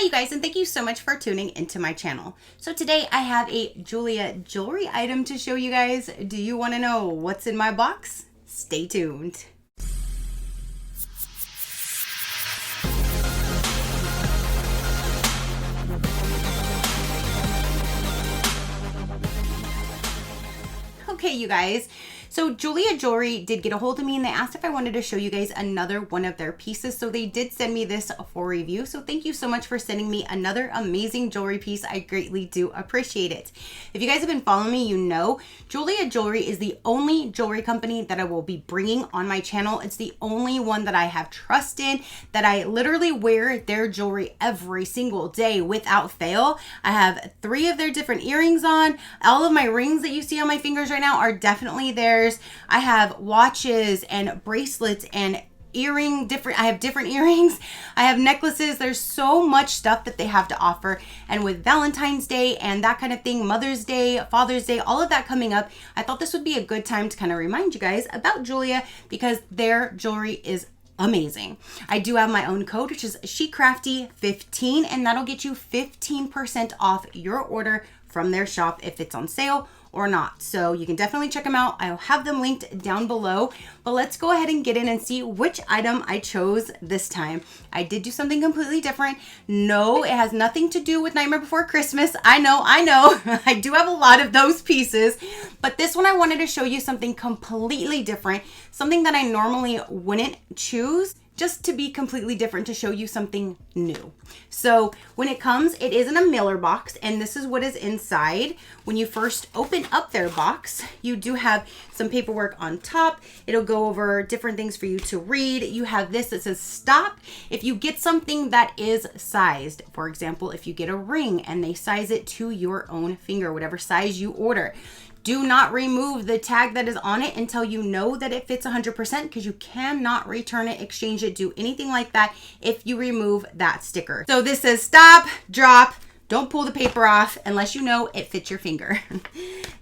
Hi you guys, and thank you so much for tuning into my channel. So today I have a Jeulia Jewelry item to show you guys. Do you want to know what's in my box? Stay tuned. Okay, you guys. So Jeulia Jewelry did get a hold of me and they asked if I wanted to show you guys another one of their pieces. So they did send me this for review. So thank you so much for sending me another amazing jewelry piece. I greatly do appreciate it. If you guys have been following me, you know Jeulia Jewelry is the only jewelry company that I will be bringing on my channel. It's the only one that I have trust in, that I literally wear their jewelry every single day without fail. I have 3 of their different earrings on. All of my rings that you see on my fingers right now are definitely theirs. I have watches and bracelets and I have different earrings. I have necklaces. There's so much stuff that they have to offer. And with Valentine's Day and that kind of thing, Mother's Day, Father's Day, all of that coming up, I thought this would be a good time to kind of remind you guys about Jeulia because their jewelry is amazing. I do have my own code, which is SheCrafty15, and that'll get you 15% off your order from their shop if it's on sale or not. So you can definitely check them out. I'll have them linked down below, but let's go ahead and get in and see which item I chose this time. I did do something completely different. No, it has nothing to do with Nightmare Before Christmas. I know. I do have a lot of those pieces, but this one I wanted to show you something completely different, something that I normally wouldn't choose, just to be completely different, to show you something new. So when it comes, it is in a mailer box, and this is what is inside. When you first open up their box, you do have some paperwork on top. It'll go over different things for you to read. You have this that says stop. If you get something that is sized, for example, if you get a ring and they size it to your own finger, whatever size you order, do not remove the tag that is on it until you know that it fits 100%, because you cannot return it, exchange it, do anything like that if you remove that sticker. So this says stop, drop, don't pull the paper off unless you know it fits your finger.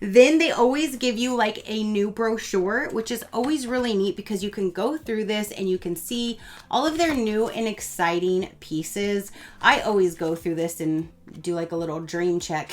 Then they always give you like a new brochure, which is always really neat because you can go through this and you can see all of their new and exciting pieces. I always go through this and do like a little dream check.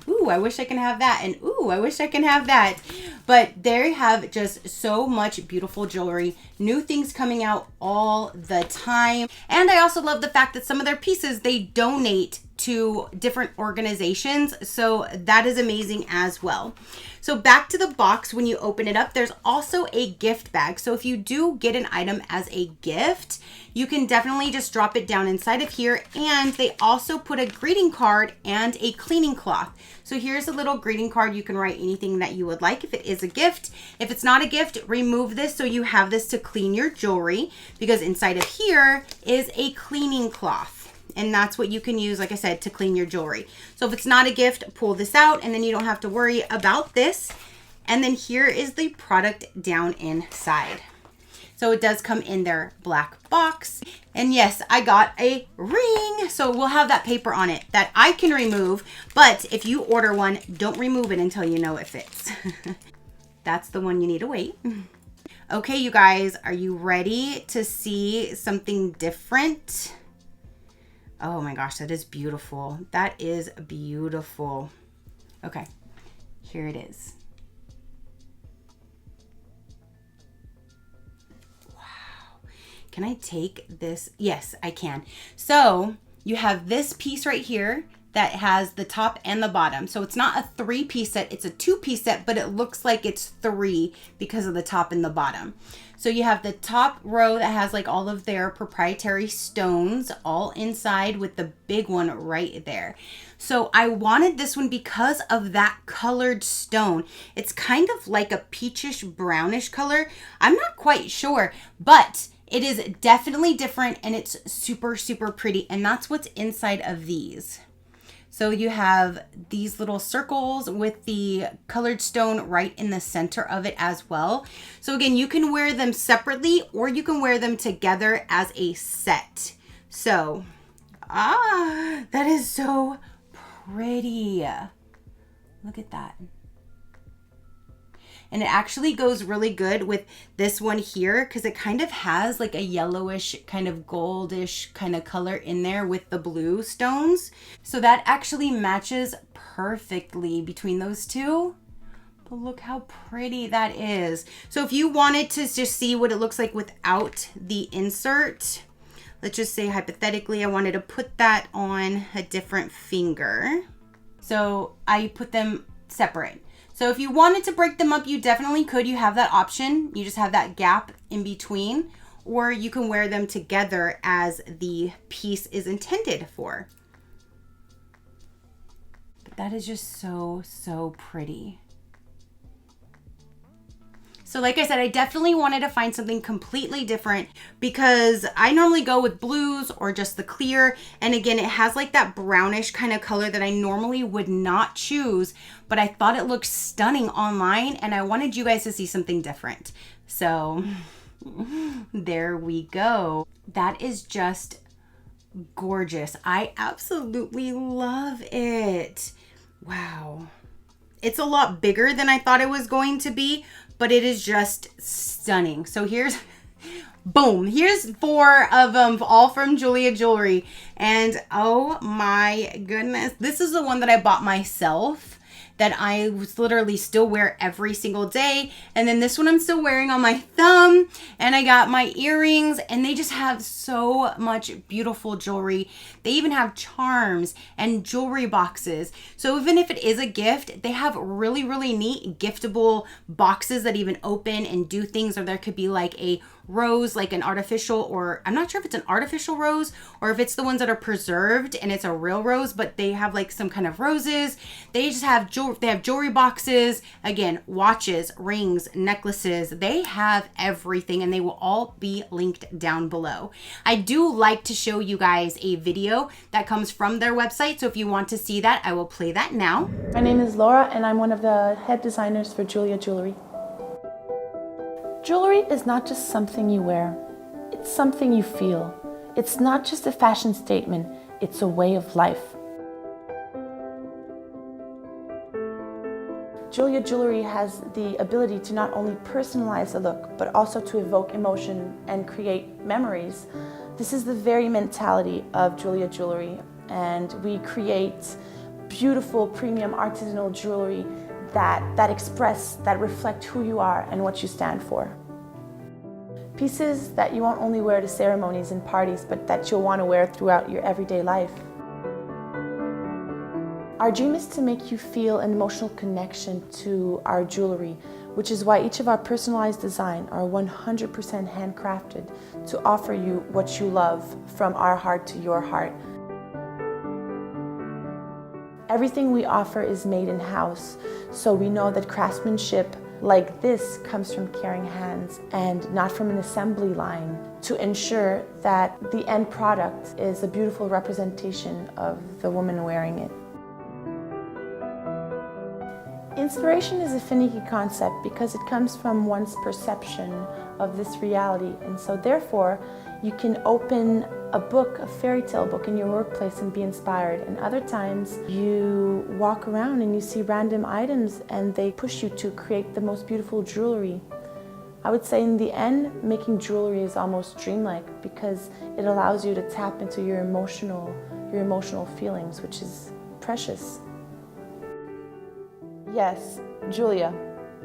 Ooh, I wish I can have that. And ooh, I wish I can have that. But they have just so much beautiful jewelry, new things coming out all the time. And I also love the fact that some of their pieces, they donate to different organizations. So that is amazing as well. So back to the box, when you open it up, there's also a gift bag. So if you do get an item as a gift, you can definitely just drop it down inside of here. And they also put a greeting card and a cleaning cloth. So here's a little greeting card. You can write anything that you would like if it is a gift. If it's not a gift, remove this so you have this to clean your jewelry, because inside of here is a cleaning cloth. And that's what you can use, like I said, to clean your jewelry. So if it's not a gift, pull this out and then you don't have to worry about this. And then here is the product down inside. So it does come in their black box. And yes, I got a ring. So we'll have that paper on it that I can remove. But if you order one, don't remove it until you know it fits. That's the one you need to wait. Okay, you guys, are you ready to see something different? Oh my gosh, that is beautiful. That is beautiful. Okay, here it is. Wow. Can I take this? Yes, I can. So you have this piece right here that has the top and the bottom. So it's not a 3-piece set, it's a 2-piece set, but it looks like it's 3 because of the top and the bottom. So you have the top row that has like all of their proprietary stones all inside with the big one right there. So I wanted this one because of that colored stone. It's kind of like a peachish brownish color. I'm not quite sure, but it is definitely different and it's super, super pretty. And that's what's inside of these. So you have these little circles with the colored stone right in the center of it as well. So again, you can wear them separately or you can wear them together as a set. So, that is so pretty. Look at that. And it actually goes really good with this one here because it kind of has like a yellowish kind of goldish kind of color in there with the blue stones. So that actually matches perfectly between those two. But look how pretty that is. So if you wanted to just see what it looks like without the insert, let's just say hypothetically I wanted to put that on a different finger. So I put them separate. So if you wanted to break them up, you definitely could. You have that option. You just have that gap in between, or you can wear them together as the piece is intended for. But that is just so, so pretty. So like I said, I definitely wanted to find something completely different because I normally go with blues or just the clear. And again, it has like that brownish kind of color that I normally would not choose, but I thought it looked stunning online and I wanted you guys to see something different. So there we go. That is just gorgeous. I absolutely love it. Wow. It's a lot bigger than I thought it was going to be, but it is just stunning. So here's, boom, here's 4 of them, all from Jeulia Jewelry. And oh my goodness, this is the one that I bought myself that I was literally still wear every single day. And then this one I'm still wearing on my thumb, and I got my earrings, and they just have so much beautiful jewelry. They even have charms and jewelry boxes. So even if it is a gift, they have really, really neat giftable boxes that even open and do things, or there could be like a rose, like an artificial, or I'm not sure if it's an artificial rose or if it's the ones that are preserved and it's a real rose, but they have like some kind of roses. They just have they have jewelry boxes, again, watches, rings, necklaces. They have everything, and they will all be linked down below. I do like to show you guys a video that comes from their website, so if you want to see that, I will play that now. My name is Laura, and I'm one of the head designers for Jeulia Jewelry. Jewelry is not just something you wear, it's something you feel. It's not just a fashion statement, it's a way of life. Jeulia Jewelry has the ability to not only personalize a look, but also to evoke emotion and create memories. This is the very mentality of Jeulia Jewelry, and we create beautiful premium artisanal jewelry that express, that reflect who you are and what you stand for. Pieces that you won't only wear to ceremonies and parties, but that you'll want to wear throughout your everyday life. Our dream is to make you feel an emotional connection to our jewelry, which is why each of our personalized designs are 100% handcrafted to offer you what you love from our heart to your heart. Everything we offer is made in-house, so we know that craftsmanship like this comes from caring hands and not from an assembly line, to ensure that the end product is a beautiful representation of the woman wearing it. Inspiration is a finicky concept because it comes from one's perception of this reality, and so therefore you can open a book, a fairy tale book in your workplace and be inspired, and other times you walk around and you see random items and they push you to create the most beautiful jewelry. I would say in the end, making jewelry is almost dreamlike because it allows you to tap into your emotional feelings, which is precious. Yes, Jeulia,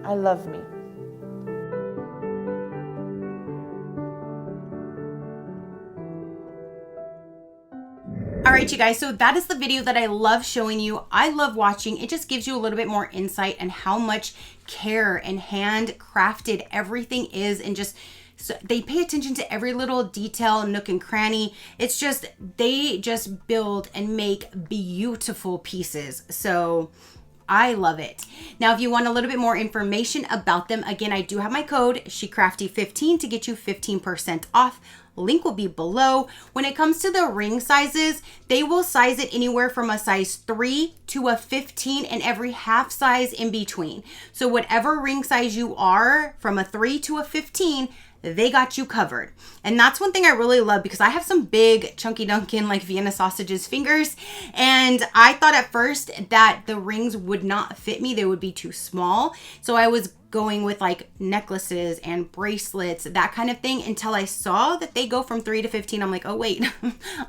I love me. All right, you guys, so that is the video that I love showing you. I love watching. It just gives you a little bit more insight on how much care and handcrafted everything is, and just so they pay attention to every little detail, nook and cranny. It's just, they just build and make beautiful pieces. So I love it. Now, if you want a little bit more information about them, again, I do have my code SheCrafty15 to get you 15% off. Link will be below. When it comes to the ring sizes, they will size it anywhere from a size 3 to a 15 and every half size in between. So whatever ring size you are, from a 3 to a 15, they got you covered. And that's one thing I really love, because I have some big chunky Dunkin' like Vienna sausages fingers, and I thought at first that the rings would not fit me, they would be too small. So I was going with like necklaces and bracelets, that kind of thing, until I saw that they go from 3 to 15. I'm like, oh wait,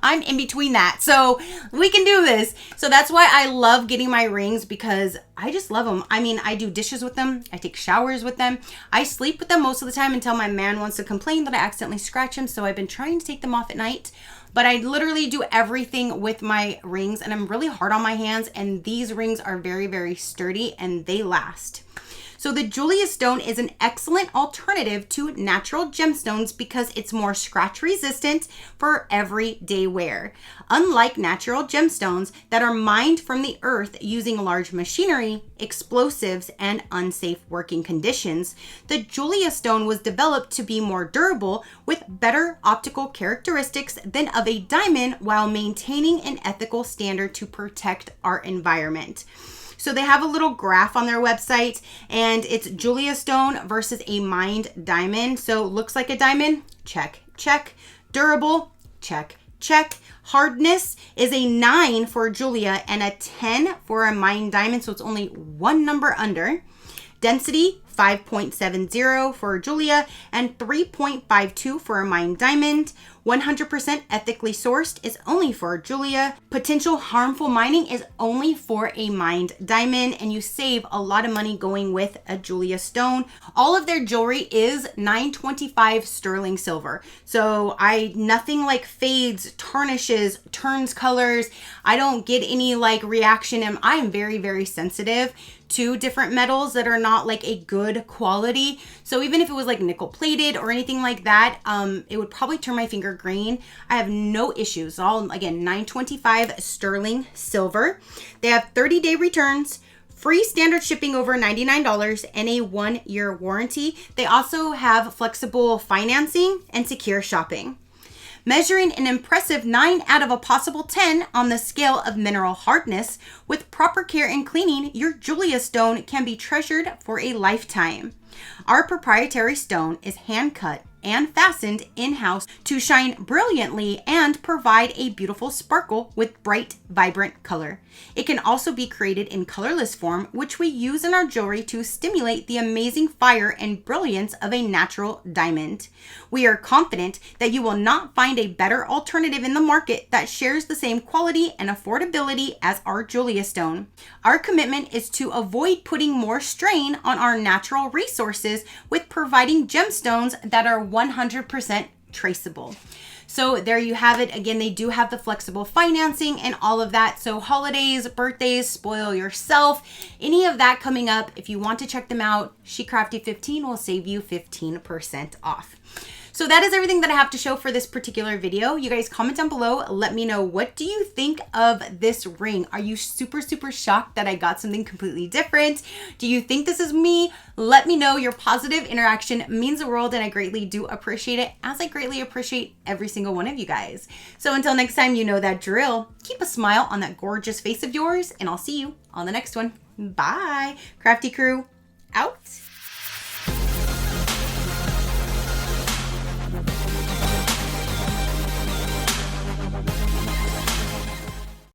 I'm in between that. So we can do this. So that's why I love getting my rings, because I just love them. I mean, I do dishes with them. I take showers with them. I sleep with them most of the time until my man wants to complain that I accidentally scratch him. So I've been trying to take them off at night. But I literally do everything with my rings, and I'm really hard on my hands, and these rings are very, very sturdy and they last. So the Jeulia stone is an excellent alternative to natural gemstones because it's more scratch resistant for everyday wear. Unlike natural gemstones that are mined from the earth using large machinery, explosives, and unsafe working conditions, the Jeulia stone was developed to be more durable with better optical characteristics than of a diamond while maintaining an ethical standard to protect our environment. So they have a little graph on their website, and it's Jeulia stone versus a mined diamond. So looks like a diamond, check, check. Durable, check, check. Hardness is a 9 for Jeulia and a 10 for a mined diamond, so it's only one number under. Density, 5.70 for Jeulia and 3.52 for a mined diamond. 100% ethically sourced is only for Jeulia. Potential harmful mining is only for a mined diamond, and you save a lot of money going with a Jeulia stone. All of their jewelry is 925 sterling silver. So nothing like fades, tarnishes, turns colors. I don't get any like reaction, and I am very, very sensitive to different metals that are not like a good quality. So even if it was like nickel plated or anything like that, it would probably turn my finger green. I have no issues. All again, 925 sterling silver. They have 30-day returns, free standard shipping over $99, and a 1-year warranty. They also have flexible financing and secure shopping. Measuring an impressive 9 out of a possible 10 on the scale of mineral hardness, with proper care and cleaning, your Jeulia stone can be treasured for a lifetime. Our proprietary stone is hand cut and fastened in-house to shine brilliantly and provide a beautiful sparkle with bright, vibrant color. It can also be created in colorless form, which we use in our jewelry to stimulate the amazing fire and brilliance of a natural diamond. We are confident that you will not find a better alternative in the market that shares the same quality and affordability as our Jeulia stone. Our commitment is to avoid putting more strain on our natural resources with providing gemstones that are 100% traceable. So there you have it. Again, they do have the flexible financing and all of that. So holidays, birthdays, spoil yourself, any of that coming up. If you want to check them out, SheCrafty 15 will save you 15% off. So that is everything that I have to show for this particular video. You guys comment down below. Let me know, what do you think of this ring? Are you super, super shocked that I got something completely different? Do you think this is me? Let me know. Your positive interaction means the world, and I greatly do appreciate it, as I greatly appreciate every single one of you guys. So until next time, you know that drill. Keep a smile on that gorgeous face of yours, and I'll see you on the next one. Bye. Crafty crew, out.